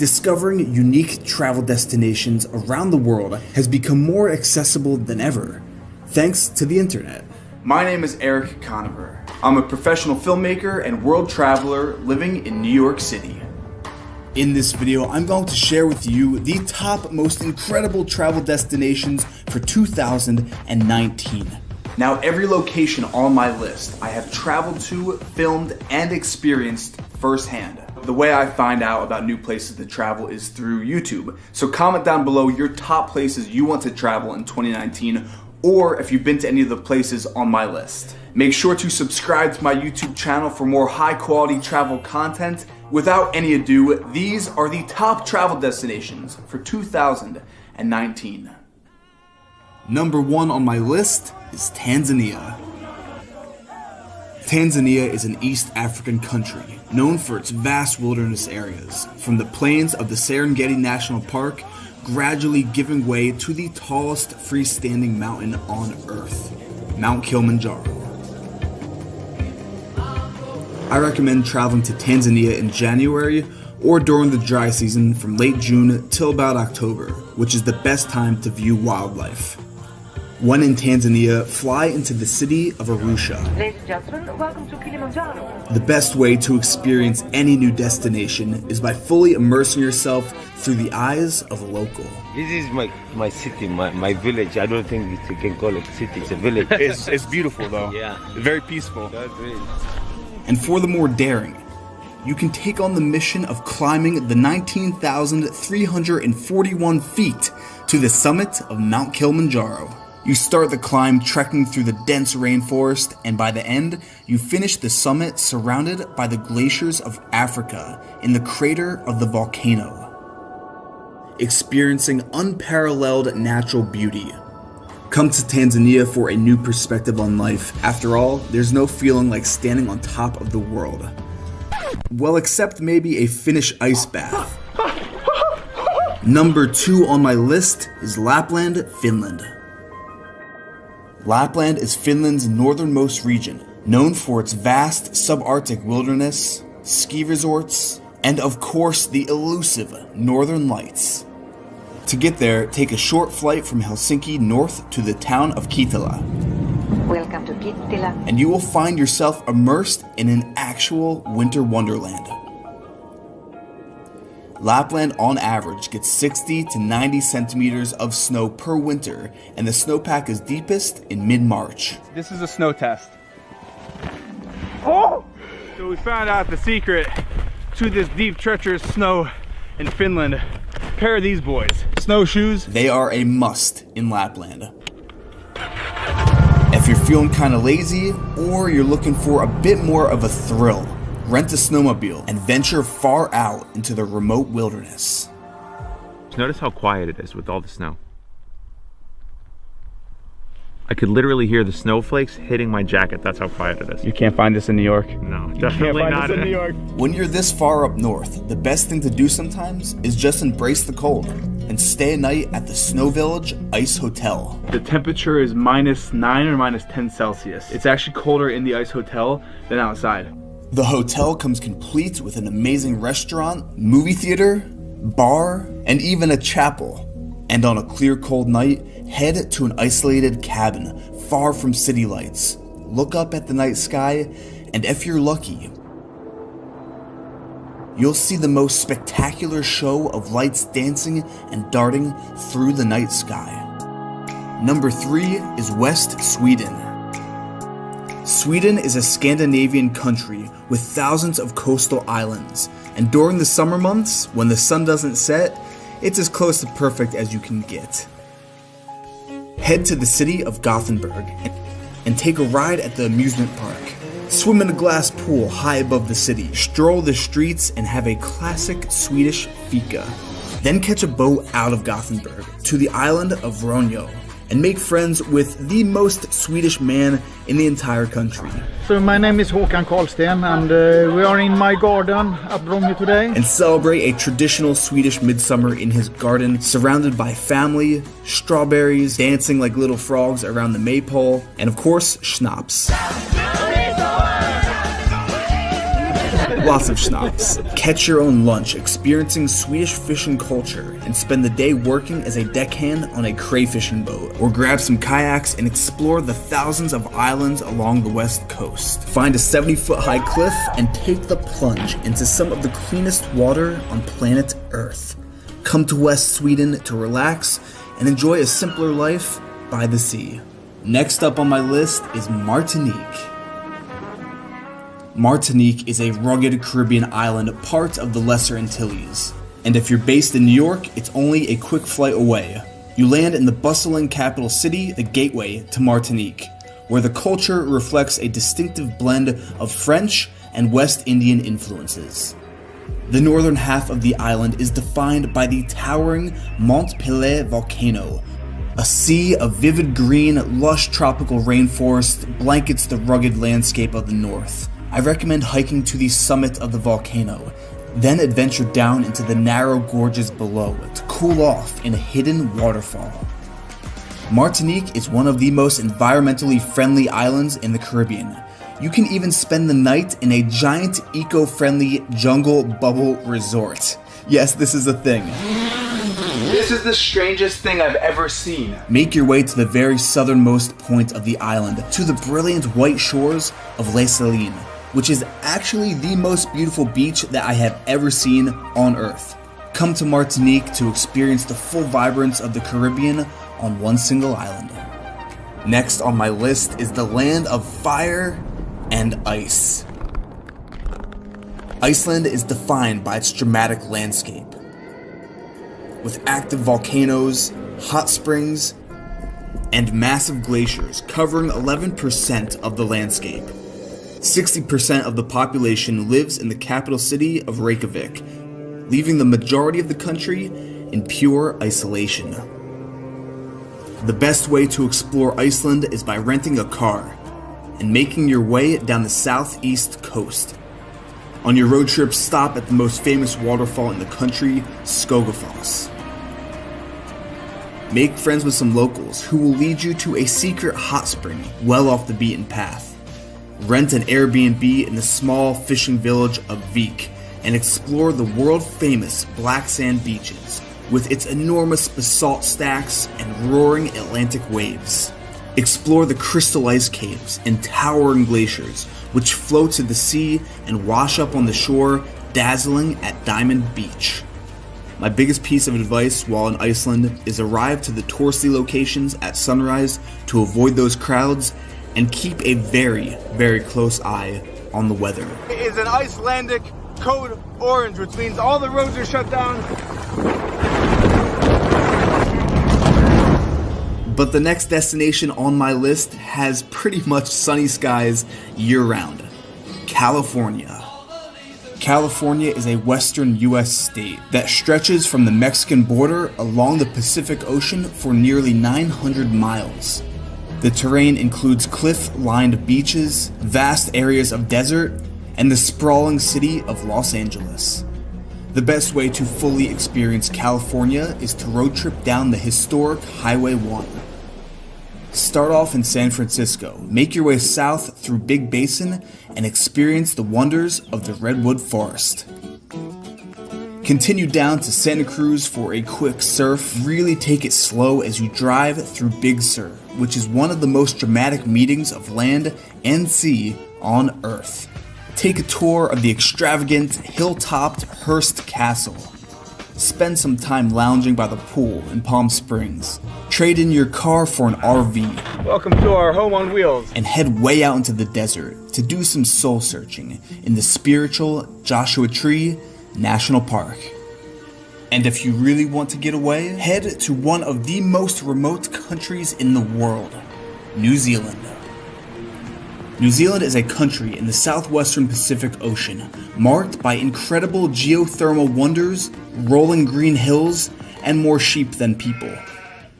discovering unique travel destinations around the world has become more accessible than ever, thanks to the internet. My name is Eric Conover. I'm a professional filmmaker and world traveler living in New York City. In this video, I'm going to share with you the top most incredible travel destinations for 2019. Now, every location on my list I have traveled to, filmed, and experienced firsthand. The way I find out about new places to travel is through YouTube. So comment down below your top places you want to travel in 2019, or if you've been to any of the places on my list. Make sure to subscribe to my YouTube channel for more high quality travel content. Without any ado, these are the top travel destinations for 2019. Number 1 on my list is Tanzania. Tanzania is an East African country known for its vast wilderness areas, from the plains of the Serengeti National Park gradually giving way to the tallest freestanding mountain on Earth, Mount Kilimanjaro. I recommend traveling to Tanzania in January or during the dry season from late June till about October, which is the best time to view wildlife. When in Tanzania, fly into the city of Arusha. Ladies and gentlemen, welcome to Kilimanjaro. The best way to experience any new destination is by fully immersing yourself through the eyes of a local. This is my city, my village. I don't think you can call it city, it's a village. It's beautiful though. Yeah. Very peaceful. That's great. And for the more daring, you can take on the mission of climbing the 19,341 feet to the summit of Mount Kilimanjaro. You start the climb trekking through the dense rainforest, and by the end, you finish the summit surrounded by the glaciers of Africa in the crater of the volcano, experiencing unparalleled natural beauty. Come to Tanzania for a new perspective on life. After all, there's no feeling like standing on top of the world. Well, except maybe a Finnish ice bath. Number 2 on my list is Lapland, Finland. Lapland is Finland's northernmost region, known for its vast subarctic wilderness, ski resorts, and of course the elusive Northern Lights. To get there, take a short flight from Helsinki north to the town of Kittilä. Welcome to Kittilä. And you will find yourself immersed in an actual winter wonderland. Lapland on average gets 60 to 90 centimeters of snow per winter, and the snowpack is deepest in mid-March. This is a snow test. Oh! So we found out the secret to this deep, treacherous snow in Finland. A pair of these boys. Snowshoes. They are a must in Lapland. If you're feeling kind of lazy, or you're looking for a bit more of a thrill, rent a snowmobile and venture far out into the remote wilderness. Notice how quiet it is with all the snow. I could literally hear the snowflakes hitting my jacket. That's how quiet it is. You can't find this in New York. No, definitely not. in New York. When you're this far up north, the best thing to do sometimes is just embrace the cold and stay a night at the Snow Village Ice Hotel. The temperature is -9 or -10 Celsius. It's actually colder in the ice hotel than outside. The hotel comes complete with an amazing restaurant, movie theater, bar, and even a chapel. And on a clear, cold night, head to an isolated cabin far from city lights. Look up at the night sky, and if you're lucky, you'll see the most spectacular show of lights dancing and darting through the night sky. Number 3 is West Sweden. Sweden is a Scandinavian country with thousands of coastal islands, and during the summer months, when the sun doesn't set, it's as close to perfect as you can get. Head to the city of Gothenburg and take a ride at the amusement park. Swim in a glass pool high above the city, stroll the streets, and have a classic Swedish fika. Then catch a boat out of Gothenburg to the island of Ronjo and make friends with the most Swedish man in the entire country. So my name is Håkan Karlsten, and we are in my garden at Ronjo today. And celebrate a traditional Swedish midsummer in his garden, surrounded by family, strawberries, dancing like little frogs around the maypole, and of course, schnapps. Lots of schnapps. Catch your own lunch experiencing Swedish fishing culture and spend the day working as a deckhand on a crayfishing boat. Or grab some kayaks and explore the thousands of islands along the west coast. Find a 70-foot high cliff and take the plunge into some of the cleanest water on planet Earth. Come to West Sweden to relax and enjoy a simpler life by the sea. Next up on my list is Martinique. Martinique is a rugged Caribbean island part of the Lesser Antilles. And if you're based in New York, it's only a quick flight away. You land in the bustling capital city, the gateway to Martinique, where the culture reflects a distinctive blend of French and West Indian influences. The northern half of the island is defined by the towering Mont Pelée volcano. A sea of vivid green, lush tropical rainforest blankets the rugged landscape of the north. I recommend hiking to the summit of the volcano, then adventure down into the narrow gorges below to cool off in a hidden waterfall. Martinique is one of the most environmentally friendly islands in the Caribbean. You can even spend the night in a giant eco-friendly jungle bubble resort. Yes, this is a thing. This is the strangest thing I've ever seen. Make your way to the very southernmost point of the island, to the brilliant white shores of Les Salines, which is actually the most beautiful beach that I have ever seen on Earth. Come to Martinique to experience the full vibrance of the Caribbean on one single island. Next on my list is the land of fire and ice. Iceland is defined by its dramatic landscape, with active volcanoes, hot springs, and massive glaciers covering 11% of the landscape. 60% of the population lives in the capital city of Reykjavik, leaving the majority of the country in pure isolation. The best way to explore Iceland is by renting a car and making your way down the southeast coast. On your road trip, stop at the most famous waterfall in the country, Skogafoss. Make friends with some locals who will lead you to a secret hot spring well off the beaten path. Rent an Airbnb in the small fishing village of Vik and explore the world-famous black sand beaches with its enormous basalt stacks and roaring Atlantic waves. Explore the crystal ice caves and towering glaciers which flow to the sea and wash up on the shore, dazzling at Diamond Beach. My biggest piece of advice while in Iceland is arrive to the touristy locations at sunrise to avoid those crowds and keep a very, very close eye on the weather. It is an Icelandic code orange, which means all the roads are shut down. But the next destination on my list has pretty much sunny skies year-round. California. California is a western U.S. state that stretches from the Mexican border along the Pacific Ocean for nearly 900 miles. The terrain includes cliff-lined beaches, vast areas of desert, and the sprawling city of Los Angeles. The best way to fully experience California is to road trip down the historic Highway 1. Start off in San Francisco, make your way south through Big Basin, and experience the wonders of the Redwood Forest. Continue down to Santa Cruz for a quick surf. Really take it slow as you drive through Big Sur, which is one of the most dramatic meetings of land and sea on Earth. Take a tour of the extravagant, hill-topped Hearst Castle. Spend some time lounging by the pool in Palm Springs. Trade in your car for an RV. Welcome to our home on wheels. And head way out into the desert to do some soul searching in the spiritual Joshua Tree National Park. And if you really want to get away, head to one of the most remote countries in the world, New Zealand. New Zealand is a country in the southwestern Pacific Ocean, marked by incredible geothermal wonders, rolling green hills, and more sheep than people.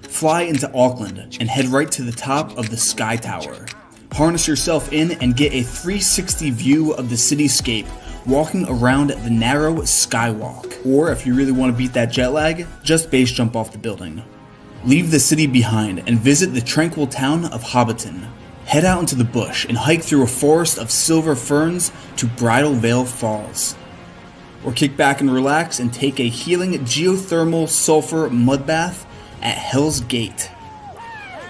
Fly into Auckland and head right to the top of the Sky Tower. Harness yourself in and get a 360 view of the cityscape, walking around the narrow skywalk. Or if you really want to beat that jet lag, just base jump off the building. Leave the city behind and visit the tranquil town of Hobbiton. Head out into the bush and hike through a forest of silver ferns to Bridal Veil Falls. Or kick back and relax and take a healing geothermal sulfur mud bath at Hell's Gate.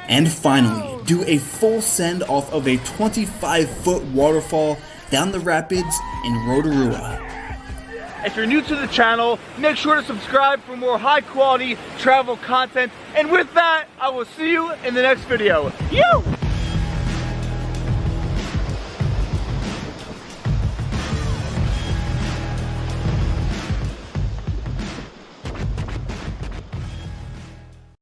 And finally, do a full send off of a 25-foot waterfall down the rapids in Rotorua. If you're new to the channel, make sure to subscribe for more high quality travel content. And with that, I will see you in the next video. You!